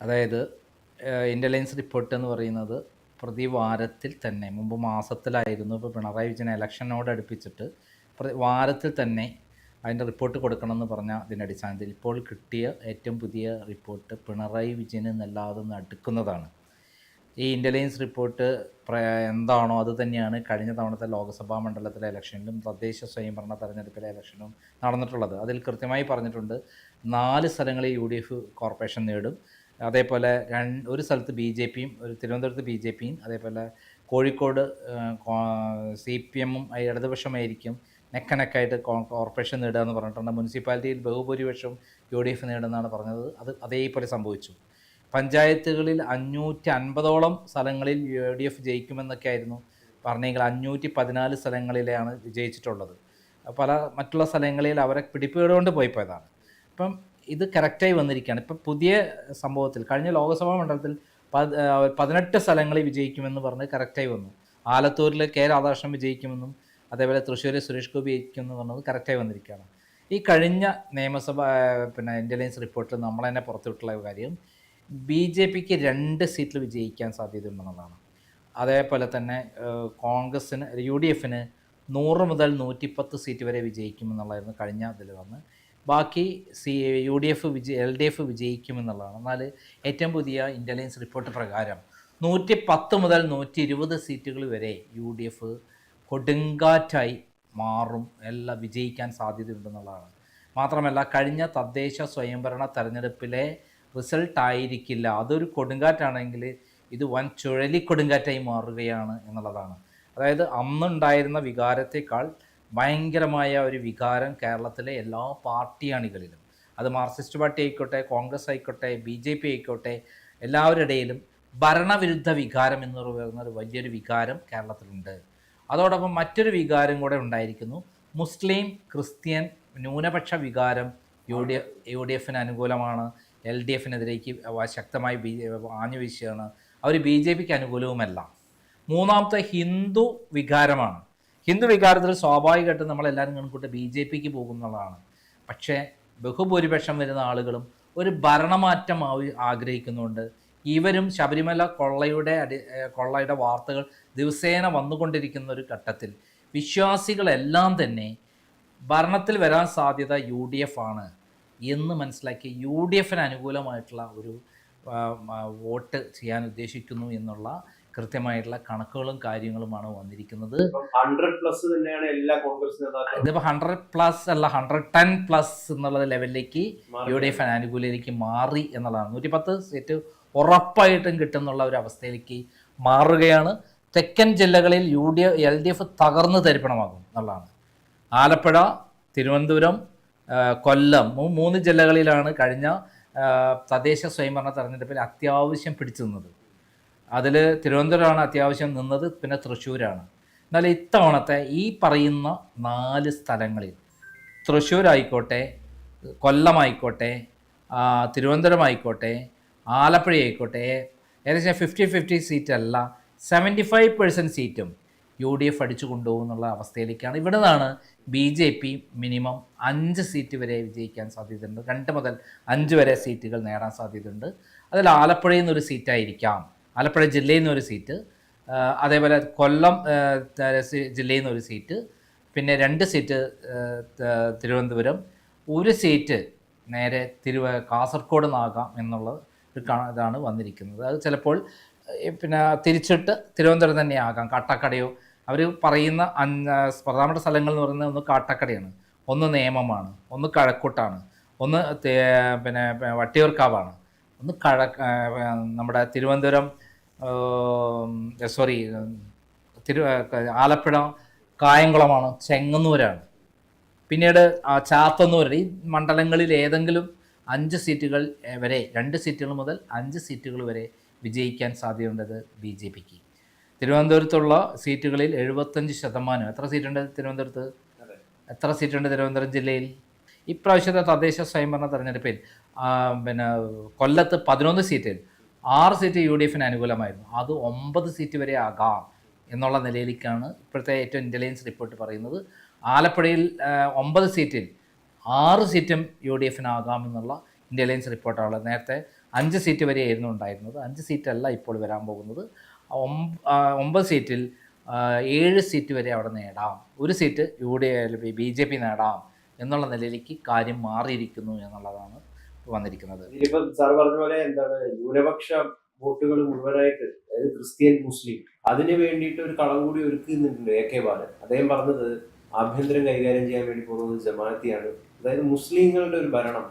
അതായത് intelligence report എന്ന് പറയുന്നത് പ്രതിവാരത്തിൽ തന്നെ മുമ്പ് മാസത്തിലായിരുന്നു. ഇപ്പോൾ പിണറായി വിജയൻ ഇലക്ഷനോട് അടുപ്പിച്ചിട്ട് വാരത്തിൽ തന്നെ അതിൻ്റെ റിപ്പോർട്ട് കൊടുക്കണമെന്ന് പറഞ്ഞ അതിൻ്റെ അടിസ്ഥാനത്തിൽ ഇപ്പോൾ കിട്ടിയ ഏറ്റവും പുതിയ റിപ്പോർട്ട് പിണറായി വിജയന് നല്ലാതെ നടുക്കുന്നതാണ്. ഈ ഇൻ്റലിജൻസ് റിപ്പോർട്ട് എന്താണോ അത് തന്നെയാണ് കഴിഞ്ഞ തവണത്തെ ലോക്സഭാ മണ്ഡലത്തിലെ ഇലക്ഷനിലും തദ്ദേശ സ്വയംഭരണ തെരഞ്ഞെടുപ്പിലെ ഇലക്ഷനിലും നടന്നിട്ടുള്ളത്. അതിൽ കൃത്യമായി പറഞ്ഞിട്ടുണ്ട് 4 സ്ഥലങ്ങളിൽ UDF കോർപ്പറേഷൻ നേടും. അതേപോലെ ഒരു സ്ഥലത്ത് BJPയും, തിരുവനന്തപുരത്ത് BJPയും, അതേപോലെ കോഴിക്കോട് CPM-ഉം ഇടതുപക്ഷമായിരിക്കും നെക്കനെക്കായിട്ട് കോർപ്പറേഷൻ നേടുക എന്ന് പറഞ്ഞിട്ടുണ്ട്. മുനിസിപ്പാലിറ്റിയിൽ ബഹുഭൂരിപക്ഷം UDF നേടുമെന്നാണ് പറഞ്ഞത്. അത് അതേപോലെ സംഭവിച്ചു. പഞ്ചായത്തുകളിൽ 550ഓളം സ്ഥലങ്ങളിൽ UDF ജയിക്കുമെന്നൊക്കെ ആയിരുന്നു പറഞ്ഞെങ്കിൽ 514 സ്ഥലങ്ങളിലാണ് വിജയിച്ചിട്ടുള്ളത്. പല മറ്റുള്ള സ്ഥലങ്ങളിൽ അവരെ പിടിപ്പുകൊണ്ട് പോയതാണ്. അപ്പം ഇത് കറക്റ്റായി വന്നിരിക്കുകയാണ്. ഇപ്പം പുതിയ സംഭവത്തിൽ കഴിഞ്ഞ ലോക്സഭാ മണ്ഡലത്തിൽ 18 സ്ഥലങ്ങളിൽ വിജയിക്കുമെന്ന് പറഞ്ഞ് കറക്റ്റായി വന്നു. ആലത്തൂരിൽ K രാധാകൃഷ്ണൻ വിജയിക്കുമെന്നും അതേപോലെ തൃശ്ശൂർ സുരേഷ് ഗോപി ജയിക്കുമെന്ന് പറഞ്ഞത് കറക്റ്റായി വന്നിരിക്കുകയാണ്. ഈ കഴിഞ്ഞ നിയമസഭ ഇൻ്റലിജൻസ് റിപ്പോർട്ടിൽ നമ്മൾ തന്നെ പുറത്തുവിട്ടുള്ള കാര്യം BJPക്ക് 2 സീറ്റിൽ വിജയിക്കാൻ സാധ്യതയുണ്ടെന്നുള്ളതാണ്. അതേപോലെ തന്നെ കോൺഗ്രസ്സിന് UDFന് 100 മുതൽ 110 സീറ്റ് വരെ വിജയിക്കുമെന്നുള്ളതായിരുന്നു കഴിഞ്ഞ ഇതിൽ വന്ന്. ബാക്കി LDF വിജയിക്കുമെന്നുള്ളതാണ്. എന്നാൽ ഏറ്റവും പുതിയ ഇൻ്റലിജൻസ് റിപ്പോർട്ട് പ്രകാരം 110 മുതൽ 120 സീറ്റുകൾ വരെ UDF കൊടുങ്കാറ്റായി മാറും, എല്ലാം വിജയിക്കാൻ സാധ്യതയുണ്ടെന്നുള്ളതാണ്. മാത്രമല്ല കഴിഞ്ഞ തദ്ദേശ സ്വയംഭരണ തെരഞ്ഞെടുപ്പിലെ റിസൾട്ട് ആയിരിക്കില്ല, അതൊരു കൊടുങ്കാറ്റാണെങ്കിൽ ഇത് വൻ ചുഴലിക്കൊടുങ്കാറ്റായി മാറുകയാണ് എന്നുള്ളതാണ്. അതായത് അന്നുണ്ടായിരുന്ന വികാരത്തേക്കാൾ ഭയങ്കരമായ ഒരു വികാരം കേരളത്തിലെ എല്ലാ പാർട്ടി അണികളിലും, അത് മാർക്സിസ്റ്റ് പാർട്ടി ആയിക്കോട്ടെ, കോൺഗ്രസ് ആയിക്കോട്ടെ, BJP ആയിക്കോട്ടെ, എല്ലാവരുടെ ഇടയിലും ഭരണവിരുദ്ധ വികാരം എന്ന് പറയുന്ന ഒരു വലിയൊരു വികാരം കേരളത്തിലുണ്ട്. അതോടൊപ്പം മറ്റൊരു വികാരം കൂടെ ഉണ്ടായിരിക്കുന്നു. മുസ്ലിം ക്രിസ്ത്യൻ ന്യൂനപക്ഷ വികാരം UDFന് അനുകൂലമാണ്, LDFനെതിരേക്ക് ശക്തമായി ആഞ്ഞു വീശുകയാണ്. അവർ BJPക്ക് അനുകൂലവുമല്ല. മൂന്നാമത്തെ ഹിന്ദു വികാരമാണ്. ഹിന്ദു വികാരത്തിൽ സ്വാഭാവികമായിട്ടും നമ്മളെല്ലാവരും കണക്കൂട്ട് BJPക്ക് പോകുന്നതാണ്. പക്ഷേ ബഹുഭൂരിപക്ഷം വരുന്ന ആളുകളും ഒരു ഭരണമാറ്റം ആഗ്രഹിക്കുന്നുണ്ട്. ഇവരും ശബരിമല കൊള്ളയുടെ വാർത്തകൾ ദിവസേന വന്നുകൊണ്ടിരിക്കുന്ന ഒരു ഘട്ടത്തിൽ വിശ്വാസികളെല്ലാം തന്നെ ഭരണത്തിൽ വരാൻ സാധ്യത UDF ആണ് എന്ന് മനസ്സിലാക്കി UDFന് അനുകൂലമായിട്ടുള്ള ഒരു വോട്ട് ചെയ്യാൻ ഉദ്ദേശിക്കുന്നു എന്നുള്ള കൃത്യമായിട്ടുള്ള കണക്കുകളും കാര്യങ്ങളുമാണ് വന്നിരിക്കുന്നത്. 100+ തന്നെയാണ് എല്ലാ കോൺഗ്രസ് നേതാക്കളും. ഇതിപ്പോൾ 100+ അല്ല, 110+ എന്നുള്ള ലെവലിലേക്ക് UDF അനുകൂലയിലേക്ക് മാറി എന്നുള്ളതാണ്. 110 സീറ്റ് ഉറപ്പായിട്ടും കിട്ടുന്നുള്ള ഒരു അവസ്ഥയിലേക്ക് മാറുകയാണ്. തെക്കൻ ജില്ലകളിൽ LDF തകർന്ന് തരിപ്പണമാകും എന്നുള്ളതാണ്. ആലപ്പുഴ, തിരുവനന്തപുരം, കൊല്ലം 3 ജില്ലകളിലാണ് കഴിഞ്ഞ തദ്ദേശ സ്വയംഭരണ തെരഞ്ഞെടുപ്പിൽ അത്യാവശ്യം പിടിച്ചു നിന്നത്. അതിൽ തിരുവനന്തപുരമാണ് അത്യാവശ്യം നിന്നത്, പിന്നെ തൃശ്ശൂരാണ്. എന്നാൽ ഇത്തവണത്തെ ഈ പറയുന്ന 4 സ്ഥലങ്ങളിൽ തൃശ്ശൂരായിക്കോട്ടെ, കൊല്ലമായിക്കോട്ടെ, തിരുവനന്തപുരം ആയിക്കോട്ടെ, ആലപ്പുഴ ആയിക്കോട്ടെ, ഏകദേശം 50-50 സീറ്റല്ല, 75% സീറ്റും UDF അടിച്ചു കൊണ്ടുപോകുന്നുള്ള അവസ്ഥയിലേക്കാണ്. ഇവിടെ നിന്നാണ് BJP മിനിമം 5 സീറ്റ് വരെ വിജയിക്കാൻ സാധ്യതയുണ്ട്. 2 മുതൽ 5 വരെ സീറ്റുകൾ നേടാൻ സാധ്യതയുണ്ട്. അതിൽ ആലപ്പുഴയിൽ നിന്നൊരു സീറ്റായിരിക്കാം, ആലപ്പുഴ ജില്ലയിൽ നിന്നൊരു സീറ്റ്, അതേപോലെ കൊല്ലം ജില്ലയിൽ നിന്നൊരു സീറ്റ്, പിന്നെ 2 സീറ്റ് തിരുവനന്തപുരം, 1 സീറ്റ് നേരെ കാസർഗോഡ് നിന്നാകാം എന്നുള്ള ഒരു ഇതാണ് വന്നിരിക്കുന്നത്. അത് ചിലപ്പോൾ പിന്നെ തിരിച്ചിട്ട് തിരുവനന്തപുരം തന്നെ ആകാം, കാട്ടാക്കടയോ. അവർ പറയുന്ന പ്രധാനപ്പെട്ട സ്ഥലങ്ങൾ എന്ന് പറയുന്നത് ഒന്ന് കാട്ടാക്കടയാണ്, ഒന്ന് നേമമാണ്, ഒന്ന് കഴക്കൂട്ടാണ്, ഒന്ന് പിന്നെ വട്ടിയൂർക്കാവാണ്, ഒന്ന് നമ്മുടെ തിരുവനന്തപുരം ആലപ്പുഴ കായംകുളമാണ്, ചെങ്ങന്നൂരാണ്, പിന്നീട് ചാത്തന്നൂർ. ഈ മണ്ഡലങ്ങളിൽ ഏതെങ്കിലും 5 സീറ്റുകൾ വരെ, 2 സീറ്റുകൾ മുതൽ 5 സീറ്റുകൾ വരെ വിജയിക്കാൻ സാധ്യതയുണ്ടത് BJPക്ക്. തിരുവനന്തപുരത്തുള്ള സീറ്റുകളിൽ 75%. എത്ര സീറ്റുണ്ട് തിരുവനന്തപുരത്ത്? എത്ര സീറ്റുണ്ട് തിരുവനന്തപുരം ജില്ലയിൽ? ഇപ്രാവശ്യത്തെ തദ്ദേശ സ്വയംഭരണ തെരഞ്ഞെടുപ്പിൽ പിന്നെ കൊല്ലത്ത് 11 സീറ്റിൽ 6 സീറ്റ് UDFന് അനുകൂലമായിരുന്നു. അത് 9 സീറ്റ് വരെ ആകാം എന്നുള്ള നിലയിലേക്കാണ് ഇപ്പോഴത്തെ ഏറ്റവും ഇൻ്റലിജൻസ് റിപ്പോർട്ട് പറയുന്നത്. ആലപ്പുഴയിൽ 9 സീറ്റിൽ 6 സീറ്റും UDFനാകാമെന്നുള്ള ഇൻ്റലിജൻസ് റിപ്പോർട്ടാണ്. നേരത്തെ 5 സീറ്റ് വരെയായിരുന്നു ഉണ്ടായിരുന്നത്. 5 സീറ്റല്ല ഇപ്പോൾ വരാൻ പോകുന്നത്. 9 സീറ്റിൽ 7 സീറ്റ് വരെ അവിടെ നേടാം, 1 സീറ്റ് BJP നേടാം എന്നുള്ള നിലയിലേക്ക് കാര്യം മാറിയിരിക്കുന്നു എന്നുള്ളതാണ് വന്നിരിക്കുന്നത്. ഇതിലിപ്പം സാർ പറഞ്ഞ പോലെ എന്താണ്, ന്യൂനപക്ഷ വോട്ടുകൾ മുഴുവനായിട്ട്, അതായത് ക്രിസ്ത്യൻ മുസ്ലിം, അതിന് വേണ്ടിയിട്ട് ഒരു കളം കൂടി ഒരുക്കുന്നുണ്ട് AK ബാലൻ. അദ്ദേഹം പറഞ്ഞത് ആഭ്യന്തരം കൈകാര്യം ചെയ്യാൻ വേണ്ടി പോകുന്നത് ജമാഅത്തിയാണ്. അതായത് മുസ്ലിങ്ങളുടെ ഒരു ഭരണം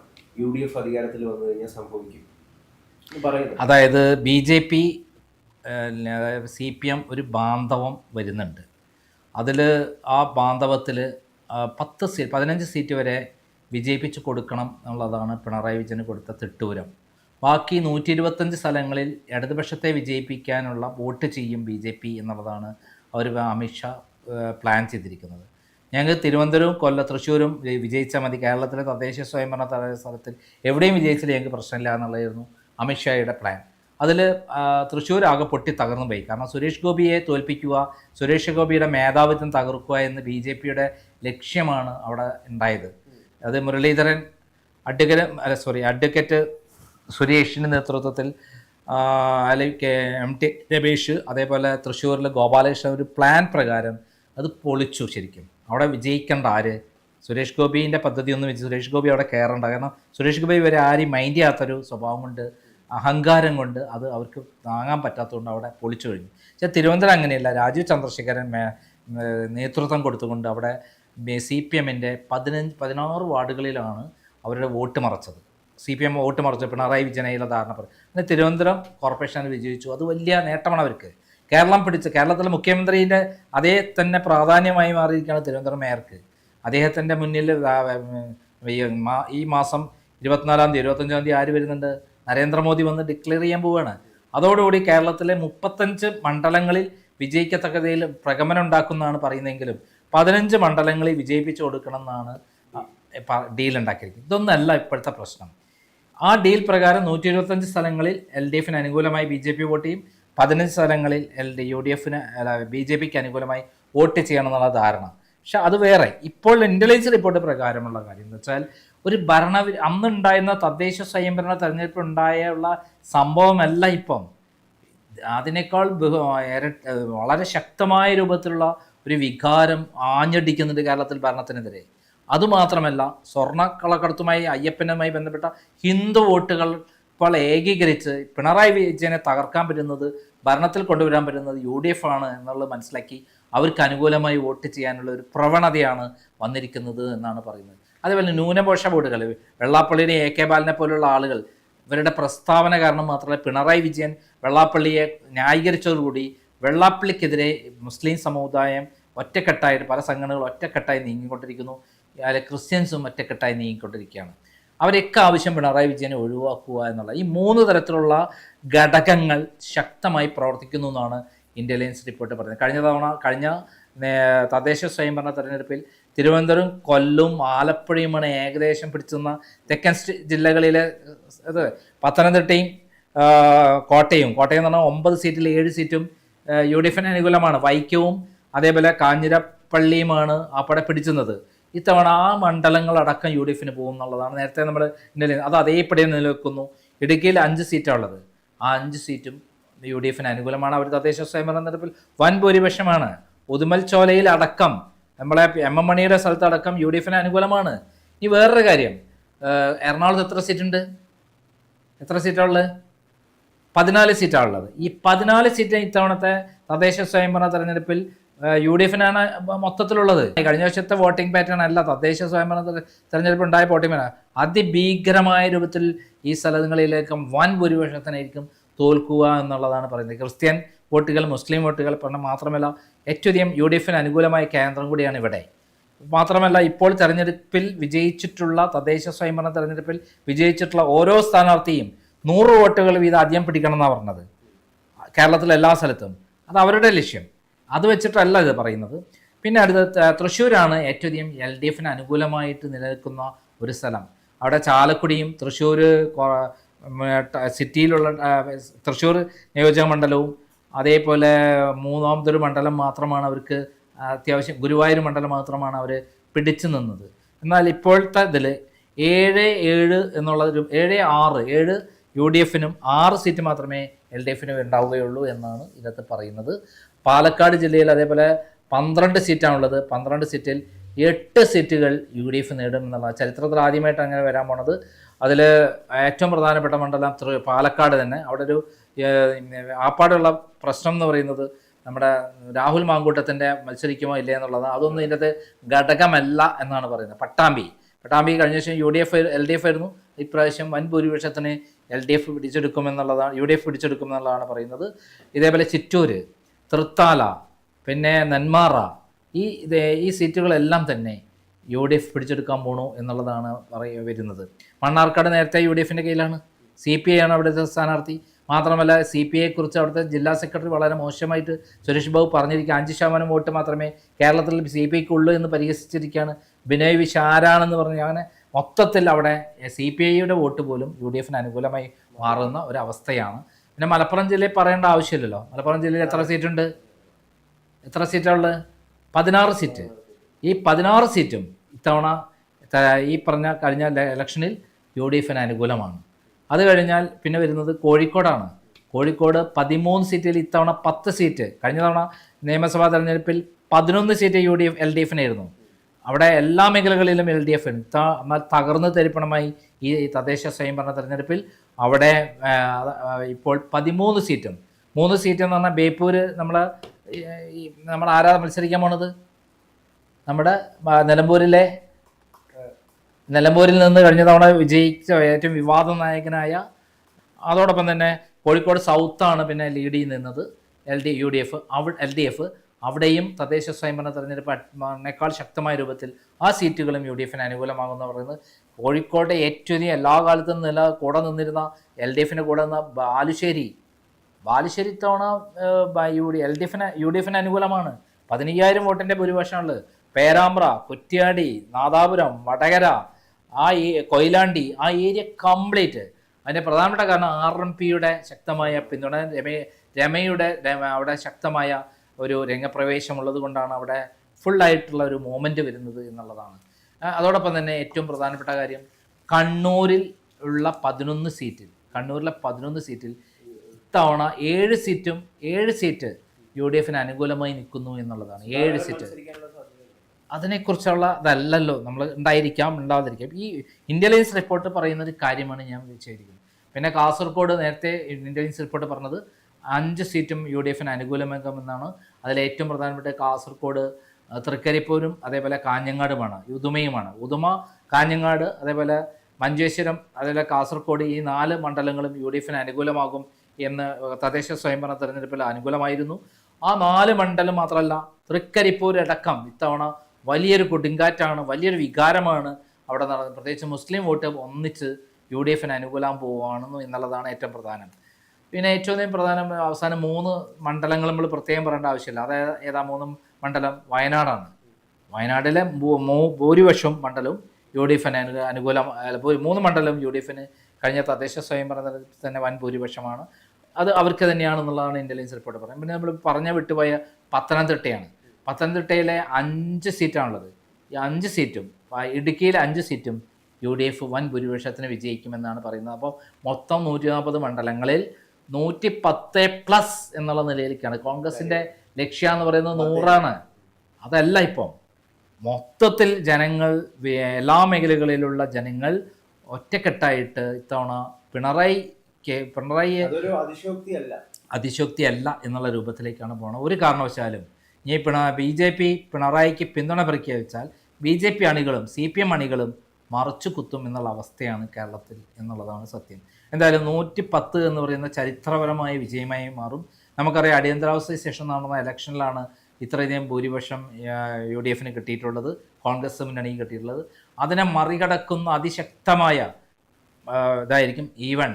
UDF അധികാരത്തിൽ വന്നു കഴിഞ്ഞാൽ സംഭവിക്കും പറയുന്നത്. അതായത് BJP CPM ഒരു ബാന്ധവം വരുന്നുണ്ട്. അതിൽ ആ ബാന്ധവത്തിൽ 15 സീറ്റ് വരെ വിജയിപ്പിച്ച് കൊടുക്കണം എന്നുള്ളതാണ് പിണറായി വിജയന് കൊടുത്ത തിട്ടൂരം. ബാക്കി 125 സ്ഥലങ്ങളിൽ ഇടതുപക്ഷത്തെ വിജയിപ്പിക്കാനുള്ള വോട്ട് ചെയ്യും BJP എന്നുള്ളതാണ് അവർ അമിത്ഷാ പ്ലാൻ ചെയ്തിരിക്കുന്നത്. ഞങ്ങൾക്ക് തിരുവനന്തപുരവും തൃശ്ശൂരും വിജയിച്ചാൽ മതി, കേരളത്തിലെ തദ്ദേശ സ്വയംഭരണ സ്ഥലത്തിൽ എവിടെയും വിജയിച്ചാൽ ഞങ്ങൾക്ക് പ്രശ്നമില്ല എന്നുള്ളതായിരുന്നു അമിത്ഷായുടെ പ്ലാൻ. അതിൽ തൃശ്ശൂർ ആകെ പൊട്ടി തകർന്നു പോയി. കാരണം സുരേഷ് ഗോപിയെ തോൽപ്പിക്കുക, സുരേഷ് ഗോപിയുടെ മേധാവിത്വം തകർക്കുക എന്ന് BJPയുടെ ലക്ഷ്യമാണ് അവിടെ ഉണ്ടായത്. അത് മുരളീധരൻ അഡ്വക്കേറ്റ് സുരേഷിൻ്റെ നേതൃത്വത്തിൽ അല്ലെങ്കിൽ MT രമേശ്, അതേപോലെ തൃശ്ശൂരിൽ ഗോപാലകൃഷ്ണൻ ഒരു പ്ലാൻ പ്രകാരം അത് പൊളിച്ചു. ശരിക്കും അവിടെ വിജയിക്കേണ്ട ആര്? സുരേഷ് ഗോപിൻ്റെ പദ്ധതിയൊന്നും സുരേഷ് ഗോപി അവിടെ കയറേണ്ട. കാരണം സുരേഷ് ഗോപി വരെ ആരും മൈൻഡ് ചെയ്യാത്തൊരു സ്വഭാവം കൊണ്ട്, അഹങ്കാരം കൊണ്ട് അത് അവർക്ക് താങ്ങാൻ പറ്റാത്തതുകൊണ്ട് അവിടെ പൊളിച്ചു കഴിഞ്ഞു. പക്ഷേ തിരുവനന്തപുരം അങ്ങനെയല്ല. രാജീവ് ചന്ദ്രശേഖരൻ നേതൃത്വം കൊടുത്തുകൊണ്ട് അവിടെ CPMൻ്റെ 16 വാർഡുകളിലാണ് അവരുടെ വോട്ട് മറച്ചത്. CPM വോട്ട് മറച്ചു പിണറായി വിജയനെയുള്ള ധാരണ പറയും. അങ്ങനെ തിരുവനന്തപുരം കോർപ്പറേഷനിൽ വിജയിച്ചു. അത് വലിയ നേട്ടമാണ് അവർക്ക്. കേരളത്തിലെ മുഖ്യമന്ത്രിയുടെ അതേ തന്നെ പ്രാധാന്യമായി മാറിയിരിക്കുകയാണ് തിരുവനന്തപുരം മേയർക്ക്. അദ്ദേഹത്തിൻ്റെ മുന്നിൽ ഈ മാസം 24-ാം തീയതി 25-ാം തീയതി ആര് വരുന്നുണ്ട്? നരേന്ദ്രമോദി വന്ന് ഡിക്ലെയർ ചെയ്യാൻ പോവുകയാണ്. അതോടുകൂടി കേരളത്തിലെ 35 മണ്ഡലങ്ങളിൽ വിജയിക്കത്തക്കതയിൽ പ്രകമനം ഉണ്ടാക്കുന്നതാണ് പറയുന്നതെങ്കിലും 15 മണ്ഡലങ്ങളിൽ വിജയിപ്പിച്ചു കൊടുക്കണം എന്നാണ് ഡീൽ ഉണ്ടാക്കിയിരിക്കുന്നത്. ഇതൊന്നല്ല ഇപ്പോഴത്തെ പ്രശ്നം. ആ ഡീൽ പ്രകാരം 125 സ്ഥലങ്ങളിൽ LDFന് അനുകൂലമായി BJP വോട്ട് ചെയ്യും, 15 സ്ഥലങ്ങളിൽ BJPക്ക് അനുകൂലമായി വോട്ട് ചെയ്യണം എന്നുള്ള ധാരണ. പക്ഷെ അത് വേറെ. ഇപ്പോൾ ഇൻ്റലിജൻസ് റിപ്പോർട്ട് പ്രകാരമുള്ള കാര്യം എന്ന് വെച്ചാൽ ഒരു അന്നുണ്ടായിരുന്ന തദ്ദേശ സ്വയംഭരണ തെരഞ്ഞെടുപ്പ് ഉണ്ടായുള്ള സംഭവമല്ല ഇപ്പം. അതിനേക്കാൾ വളരെ ശക്തമായ രൂപത്തിലുള്ള ഒരു വികാരം ആഞ്ഞടിക്കുന്നുണ്ട് കേരളത്തിൽ ഭരണത്തിനെതിരെ. അതുമാത്രമല്ല, സ്വർണ്ണക്കള്ളക്കടത്തുമായി അയ്യപ്പനുമായി ബന്ധപ്പെട്ട ഹിന്ദു വോട്ടുകൾ ഇപ്പോൾ ഏകീകരിച്ച് പിണറായി വിജയനെ തകർക്കാൻ പറ്റുന്നത്, ഭരണത്തിൽ കൊണ്ടുവരാൻ പറ്റുന്നത് UDF ആണ് എന്നുള്ളത് മനസ്സിലാക്കി അവർക്ക് അനുകൂലമായി വോട്ട് ചെയ്യാനുള്ള ഒരു പ്രവണതയാണ് വന്നിരിക്കുന്നത് എന്നാണ് പറയുന്നത്. അതേപോലെ ന്യൂനപക്ഷ വോട്ടുകൾ, വെള്ളാപ്പള്ളിയുടെ AK ബാലനെ പോലുള്ള ആളുകൾ ഇവരുടെ പ്രസ്താവന കാരണം മാത്രമല്ല പിണറായി വിജയൻ വെള്ളാപ്പള്ളിയെ ന്യായീകരിച്ചതോടുകൂടി വെള്ളാപ്പള്ളിക്കെതിരെ മുസ്ലിം സമുദായം ഒറ്റക്കെട്ടായിട്ട്, പല സംഘടനകളും ഒറ്റക്കെട്ടായി നീങ്ങിക്കൊണ്ടിരിക്കുന്നു. ക്രിസ്ത്യൻസും ഒറ്റക്കെട്ടായി നീങ്ങിക്കൊണ്ടിരിക്കുകയാണ്. അവരൊക്കെ ആവശ്യം പിണറായി വിജയനെ ഒഴിവാക്കുക എന്നുള്ള ഈ 3 തരത്തിലുള്ള ഘടകങ്ങൾ ശക്തമായി പ്രവർത്തിക്കുന്നു എന്നാണ് ഇൻ്റലിജൻസ് റിപ്പോർട്ട് പറയുന്നത്. കഴിഞ്ഞ തദ്ദേശ സ്വയംഭരണ തെരഞ്ഞെടുപ്പിൽ തിരുവനന്തപുരം, കൊല്ലം, ആലപ്പുഴയുമാണ് ഏകദേശം പിടിച്ചുന്ന തെക്കൻ ജില്ലകളിലെ പത്തനംതിട്ടയും കോട്ടയം എന്ന് പറഞ്ഞാൽ 9 സീറ്റിൽ 7 സീറ്റും UDFന് അനുകൂലമാണ്. വൈക്കവും അതേപോലെ കാഞ്ഞിരപ്പള്ളിയുമാണ് അവിടെ പിടിച്ചുന്നത്. ഇത്തവണ ആ മണ്ഡലങ്ങളടക്കം UDFന് പോകും എന്നുള്ളതാണ് നേരത്തെ നമ്മൾ അത് അതേപടി നിലനിൽക്കുന്നു. ഇടുക്കിയിൽ 5 സീറ്റാണ് ഉള്ളത്. ആ 5 സീറ്റും UDFന് അനുകൂലമാണ്. അവർ തദ്ദേശ സ്വയംഭരണ തെരഞ്ഞെടുപ്പിൽ വൻ ഭൂരിപക്ഷമാണ്. ഉദുമൽ ചോലയിൽ അടക്കം, നമ്മളെ MM മണിയുടെ സ്ഥലത്തടക്കം UDFന് അനുകൂലമാണ്. ഈ വേറൊരു കാര്യം, എറണാകുളത്ത് എത്ര സീറ്റാണുള്ളത്? 14 സീറ്റാണുള്ളത്. ഈ 14 സീറ്റ് ഇത്തവണത്തെ തദ്ദേശ സ്വയംഭരണ തെരഞ്ഞെടുപ്പിൽ UDFനാണ് മൊത്തത്തിലുള്ളത്. കഴിഞ്ഞ വർഷത്തെ വോട്ടിംഗ് പാറ്റേൺ അല്ല തദ്ദേശ സ്വയംഭരണ തെരഞ്ഞെടുപ്പ് ഉണ്ടായ വോട്ടിംഗ് പാറ്റേൺ. അതിഭീകരമായ രൂപത്തിൽ ഈ സ്ഥലങ്ങളിലേക്കും വൻ ഭൂരിപക്ഷത്തിനായിരിക്കും തോൽക്കുക എന്നുള്ളതാണ് പറയുന്നത്. ക്രിസ്ത്യൻ വോട്ടുകൾ, മുസ്ലിം വോട്ടുകൾ മാത്രമല്ല ഏറ്റവും അധികം UDFന് അനുകൂലമായ കേന്ദ്രം കൂടിയാണ് ഇവിടെ. മാത്രമല്ല ഇപ്പോൾ തെരഞ്ഞെടുപ്പിൽ വിജയിച്ചിട്ടുള്ള തദ്ദേശ സ്വയംഭരണ തെരഞ്ഞെടുപ്പിൽ വിജയിച്ചിട്ടുള്ള ഓരോ സ്ഥാനാർത്ഥിയും 100 വോട്ടുകൾ വീതം അധികം പിടിക്കണം എന്നാണ് പറഞ്ഞത് കേരളത്തിലെ എല്ലാ സ്ഥലത്തും. അത് അവരുടെ ലക്ഷ്യം. അത് വെച്ചിട്ടല്ല ഇത് പറയുന്നത്. പിന്നെ അടുത്ത തൃശ്ശൂരാണ് ഏറ്റവും അധികം LDFന് അനുകൂലമായിട്ട് നിലനിൽക്കുന്ന ഒരു സ്ഥലം. അവിടെ ചാലക്കുടിയും തൃശ്ശൂർ സിറ്റിയിലുള്ള തൃശ്ശൂർ നിയോജക മണ്ഡലവും അതേപോലെ 3ാമതൊരു മണ്ഡലം മാത്രമാണ് അവർക്ക് അത്യാവശ്യം, ഗുരുവായൂർ മണ്ഡലം മാത്രമാണ് അവർ പിടിച്ചു നിന്നത്. എന്നാൽ ഇപ്പോഴത്തെ ഇതിൽ 7-7 എന്നുള്ളൊരു 7-6 UDFനും 6 സീറ്റ് മാത്രമേ LDFനും ഉണ്ടാവുകയുള്ളൂ എന്നാണ് ഇതിനകത്ത് പറയുന്നത്. പാലക്കാട് ജില്ലയിൽ അതേപോലെ 12 സീറ്റാണുള്ളത്. 12 സീറ്റിൽ 8 സീറ്റുകൾ UDF നേടും എന്നുള്ള ചരിത്രത്തിൽ ആദ്യമായിട്ട് അങ്ങനെ വരാൻ പോണത്. അതിൽ ഏറ്റവും പ്രധാനപ്പെട്ട മണ്ഡലം പാലക്കാട് തന്നെ. അവിടെ ഒരു ആപ്പാടുള്ള പ്രശ്നം എന്ന് പറയുന്നത് നമ്മുടെ രാഹുൽ മാങ്കൂട്ടത്തിൻ്റെ മത്സരിക്കുമോ ഇല്ലേ എന്നുള്ളതാണ്. അതൊന്നും ഇതിൻ്റെ ഘടകമല്ല എന്നാണ് പറയുന്നത്. പട്ടാമ്പി കഴിഞ്ഞ ശേഷം LDF ആയിരുന്നു. ഇപ്രാവശ്യം വൻ ഭൂരിപക്ഷത്തിന് UDF പിടിച്ചെടുക്കുമെന്നുള്ളതാണ് പറയുന്നത്. ഇതേപോലെ ചിറ്റൂർ, തൃത്താല, പിന്നെ നെന്മാറ, ഈ സീറ്റുകളെല്ലാം തന്നെ UDF പിടിച്ചെടുക്കാൻ പോണു എന്നുള്ളതാണ് വരുന്നത്. മണ്ണാർക്കാട് നേരത്തെ UDFൻ്റെ കയ്യിലാണ്. CPI ആണ് അവിടുത്തെ സ്ഥാനാർത്ഥി. മാത്രമല്ല CPIയെ കുറിച്ച് അവിടുത്തെ ജില്ലാ സെക്രട്ടറി വളരെ മോശമായിട്ട് സുരേഷ് ബാബു പറഞ്ഞിരിക്കുക. 5% വോട്ട് മാത്രമേ കേരളത്തിൽ CPIക്ക് ഉള്ളൂ എന്ന് പരിഹസിച്ചിരിക്കുകയാണ്. ബിനോയ് വിശ്വ ആരാണെന്ന് പറഞ്ഞു. അങ്ങനെ മൊത്തത്തിൽ അവിടെ CPIയുടെ വോട്ട് പോലും UDFന് അനുകൂലമായി മാറുന്ന ഒരവസ്ഥയാണ്. പിന്നെ മലപ്പുറം ജില്ലയിൽ പറയേണ്ട ആവശ്യമില്ലല്ലോ. മലപ്പുറം ജില്ലയിൽ എത്ര സീറ്റാണ് ഉള്ളത്? 16 സീറ്റ്. ഈ 16 സീറ്റും ഇത്തവണ ഈ പറഞ്ഞ കഴിഞ്ഞ ഇലക്ഷനിൽ UDFന് അനുകൂലമാണ്. അത് കഴിഞ്ഞാൽ പിന്നെ വരുന്നത് കോഴിക്കോടാണ്. കോഴിക്കോട് 13 സീറ്റിൽ ഇത്തവണ 10 സീറ്റ്. കഴിഞ്ഞ തവണ നിയമസഭാ തെരഞ്ഞെടുപ്പിൽ 11 സീറ്റ് LDFനായിരുന്നു. അവിടെ എല്ലാ മേഖലകളിലും LDF. എന്നാൽ തകർന്ന് തരിപ്പണമായി ഈ തദ്ദേശ സ്വയംഭരണ തെരഞ്ഞെടുപ്പിൽ അവിടെ ഇപ്പോൾ 13 സീറ്റും. 3 സീറ്റ് എന്ന് പറഞ്ഞാൽ ബേപ്പൂർ നമ്മൾ ആരാ മത്സരിക്കാൻ പോണത്? നമ്മുടെ നിലമ്പൂരിൽ നിന്ന് കഴിഞ്ഞ തവണ വിജയിച്ച ഏറ്റവും വിവാദ നായകനായ, അതോടൊപ്പം തന്നെ കോഴിക്കോട് സൗത്താണ് പിന്നെ ലീഡ് നിന്നത് LDF. അവിടെയും തദ്ദേശ സ്വയംഭരണ തെരഞ്ഞെടുപ്പിനേക്കാൾ ശക്തമായ രൂപത്തിൽ ആ സീറ്റുകളും UDFന് അനുകൂലമാകുമെന്ന് പറയുന്നത്. കോഴിക്കോട്ടെ ഏറ്റവും എല്ലാ കാലത്തും കൂടെ നിന്നിരുന്ന LDFൻ്റെ കൂടെ നിന്ന ബാലുശ്ശേരി ഇത്തവണ UDFന് അനുകൂലമാണ്. 15,000 വോട്ടിൻ്റെ ഭൂരിപക്ഷമുള്ളത്. പേരാമ്പ്ര, കുറ്റ്യാടി, നാദാപുരം, വടകര, കൊയിലാണ്ടി, ആ ഏരിയ കംപ്ലീറ്റ്. അതിൻ്റെ പ്രധാനപ്പെട്ട കാരണം RMPയുടെ ശക്തമായ പിന്തുണ, രമയുടെ അവിടെ ശക്തമായ ഒരു രംഗപ്രവേശമുള്ളത് കൊണ്ടാണ് അവിടെ ഫുള്ളായിട്ടുള്ള ഒരു മൂവ്മെൻറ്റ് വരുന്നത് എന്നുള്ളതാണ്. അതോടൊപ്പം തന്നെ ഏറ്റവും പ്രധാനപ്പെട്ട കാര്യം കണ്ണൂരിലെ 11 സീറ്റിൽ ഇത്തവണ 7 സീറ്റ് UDFന് അനുകൂലമായി നിൽക്കുന്നു എന്നുള്ളതാണ്. 7 സീറ്റ്. അതിനെക്കുറിച്ചുള്ള ഇതല്ലല്ലോ നമ്മൾ ഉണ്ടാവാതിരിക്കാം. ഈ ഇന്റലിജൻസ് റിപ്പോർട്ട് പറയുന്ന ഒരു കാര്യമാണ് ഞാൻ വിചാരിക്കുന്നത്. പിന്നെ കാസർഗോഡ് നേരത്തെ ഇന്റലിജൻസ് റിപ്പോർട്ട് പറഞ്ഞത് 5 സീറ്റും UDFന് അനുകൂലമാകുമെന്നാണ്. അതിൽ ഏറ്റവും പ്രധാനപ്പെട്ട കാസർഗോഡ്, തൃക്കരിപ്പൂരും അതേപോലെ കാഞ്ഞങ്ങാടുമാണ്, ഉദുമ, കാഞ്ഞങ്ങാട്, അതേപോലെ മഞ്ചേശ്വരം, അതേപോലെ കാസർഗോഡ്, ഈ 4 മണ്ഡലങ്ങളും UDFന് അനുകൂലമാകും എന്ന് തദ്ദേശ സ്വയംഭരണ തെരഞ്ഞെടുപ്പിൽ അനുകൂലമായിരുന്നു. ആ 4 മണ്ഡലം മാത്രമല്ല, തൃക്കരിപ്പൂരടക്കം ഇത്തവണ വലിയൊരു കൊടുങ്കാറ്റാണ്, വലിയൊരു വികാരമാണ് അവിടെ നടന്നത്. പ്രത്യേകിച്ച് മുസ്ലിം വോട്ട് ഒന്നിച്ച് UDFന് അനുകൂലം പോവുകയാണെന്ന് എന്നുള്ളതാണ് ഏറ്റവും പ്രധാനം. പിന്നെ ഏറ്റവും പ്രധാനം അവസാനം 3 മണ്ഡലങ്ങൾ നമ്മൾ പ്രത്യേകം പറയേണ്ട ആവശ്യമില്ല. അതായത് 3 മണ്ഡലം വയനാടാണ്. വയനാട്ടിലെ ഭൂരിപക്ഷം മണ്ഡലവും UDFന് അനുകൂലം. 3 മണ്ഡലം UDFന് കഴിഞ്ഞ തദ്ദേശ സ്വയംഭരണത്തിൽ തന്നെ വൻ ഭൂരിപക്ഷമാണ്. അത് അവർക്ക് തന്നെയാണെന്നുള്ളതാണ് ഇന്റലിജൻസ് റിപ്പോർട്ട് പറയുന്നത്. പിന്നെ നമ്മൾ വിട്ടുപോയ പത്തനംതിട്ടയാണ്. പത്തനംതിട്ടയിലെ 5 സീറ്റാണുള്ളത്. ഈ 5 സീറ്റും, ഇടുക്കിയിലെ 5 സീറ്റും UDF വൻ ഭൂരിപക്ഷത്തിന് വിജയിക്കുമെന്നാണ് പറയുന്നത്. അപ്പോൾ മൊത്തം 140 മണ്ഡലങ്ങളിൽ 110+ എന്നുള്ള നിലയിലേക്കാണ്. കോൺഗ്രസിൻ്റെ ലക്ഷ്യം എന്ന് പറയുന്നത് 100ആണ്. അതല്ല, ഇപ്പം മൊത്തത്തിൽ ജനങ്ങൾ, എല്ലാ മേഖലകളിലുള്ള ജനങ്ങൾ ഒറ്റക്കെട്ടായിട്ട് ഇത്തവണ പിണറായിയെ അതിശോക്തിയല്ല എന്നുള്ള രൂപത്തിലേക്കാണ് പോകുന്നത്. ഒരു കാരണവശാലും ഇനി BJP പിണറായിക്ക് പിന്തുണ പ്രഖ്യാപിച്ചാൽ BJP അണികളും CPM അണികളും മറച്ചു കുത്തും എന്നുള്ള അവസ്ഥയാണ് കേരളത്തിൽ എന്നുള്ളതാണ് സത്യം. എന്തായാലും 110 എന്ന് പറയുന്ന ചരിത്രപരമായ വിജയമായി മാറും. നമുക്കറിയാം, അടിയന്തരാവസ്ഥയ്ക്ക് ശേഷം നടന്ന ഇലക്ഷനിലാണ് ഇത്രയധികം ഭൂരിപക്ഷം UDFന് കിട്ടിയിട്ടുള്ളത്, കോൺഗ്രസ് മുന്നണിക്ക് കിട്ടിയിട്ടുള്ളത്. അതിനെ മറികടക്കുന്ന അതിശക്തമായ ഇതായിരിക്കും. ഈവൻ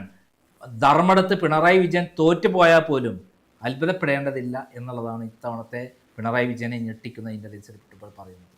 ധർമ്മടത്ത് പിണറായി വിജയൻ തോറ്റുപോയാൽ പോലും അത്ഭുതപ്പെടേണ്ടതില്ല എന്നുള്ളതാണ് ഇത്തവണത്തെ പിണറായി വിജയനെ ഞെട്ടിക്കുന്ന ഇന്റലിജൻസ് റിപ്പോർട്ട് പറയുന്നത്.